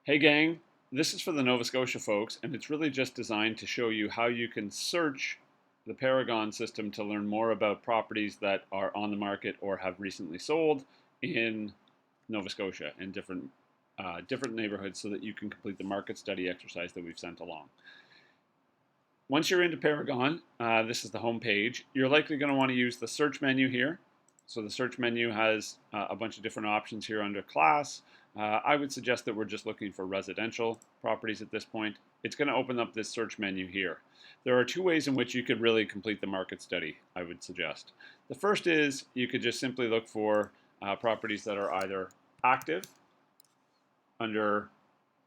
Hey gang, this is for the Nova Scotia folks, and it's really just designed to show you how you can search the Paragon system to learn more about properties that are on the market or have recently sold in Nova Scotia in different neighborhoods so that you can complete the market study exercise that we've sent along. Once you're into Paragon, this is the home page. You're likely going to want to use the search menu here. So the search menu has a bunch of different options here under class. I would suggest that we're just looking for residential properties at this point. It's going to open up this search menu here. There are two ways in which you could really complete the market study, I would suggest. The first is you could just simply look for properties that are either active under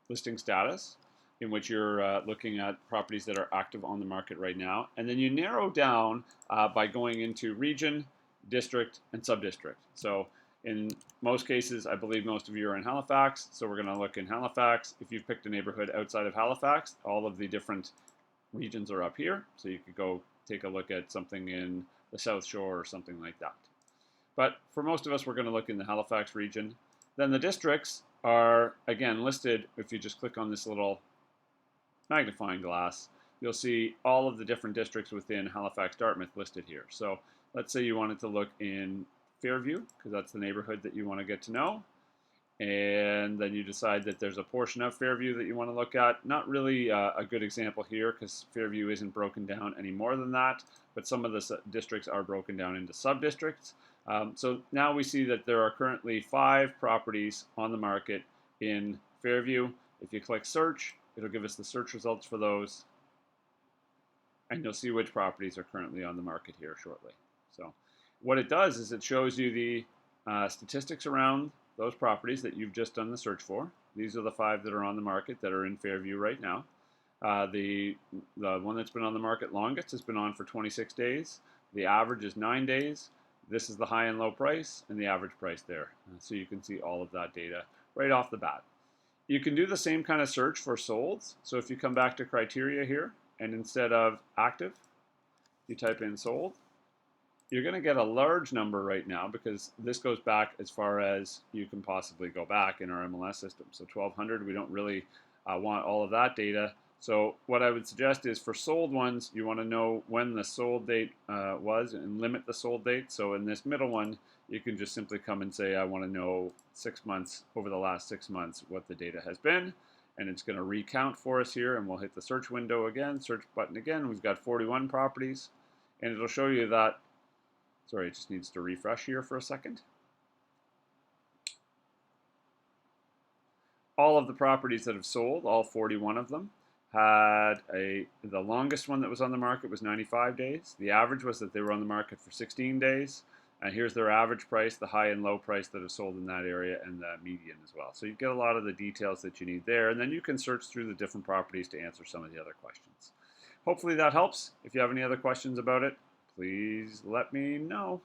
listing status, in which you're looking at properties that are active on the market right now. And then you narrow down by going into region, district, and subdistrict. So in most cases, I believe most of you are in Halifax, so we're going to look in Halifax. If you've picked a neighborhood outside of Halifax, all of the different regions are up here, so you could go take a look at something in the South Shore or something like that. But for most of us, we're going to look in the Halifax region. Then the districts are, again, listed. If you just click on this little magnifying glass, you'll see all of the different districts within Halifax Dartmouth listed here. So let's say you wanted to look in Fairview, because that's the neighborhood that you want to get to know, and then you decide that there's a portion of Fairview that you want to look at. Not really a good example here because Fairview isn't broken down any more than that, but some of the districts are broken down into sub-districts. So now we see that there are currently 5 properties on the market in Fairview. If you click search, it'll give us the search results for those, and you'll see which properties are currently on the market here shortly. So what it does is it shows you the statistics around those properties that you've just done the search for. These are the 5 that are on the market that are in Fairview right now. The one that's been on the market longest has been on for 26 days. The average is 9 days. This is the high and low price and the average price there. So you can see all of that data right off the bat. You can do the same kind of search for solds. So if you come back to criteria here, and instead of active, you type in sold, you're going to get a large number right now because this goes back as far as you can possibly go back in our MLS system. So 1200, we don't really want all of that data. So what I would suggest is for sold ones, you want to know when the sold date was and limit the sold date. So in this middle one, you can just simply come and say, I want to know 6 months, over the last 6 months, what the data has been. And it's going to recount for us here, and we'll hit the search window again, search button again. We've got 41 properties, and it'll show you that. Sorry, it just needs to refresh here for a second. All of the properties that have sold, all 41 of them, had the longest one that was on the market was 95 days. The average was that they were on the market for 16 days. And here's their average price, the high and low price that have sold in that area, and the median as well. So you get a lot of the details that you need there, and then you can search through the different properties to answer some of the other questions. Hopefully that helps. If you have any other questions about it, please let me know.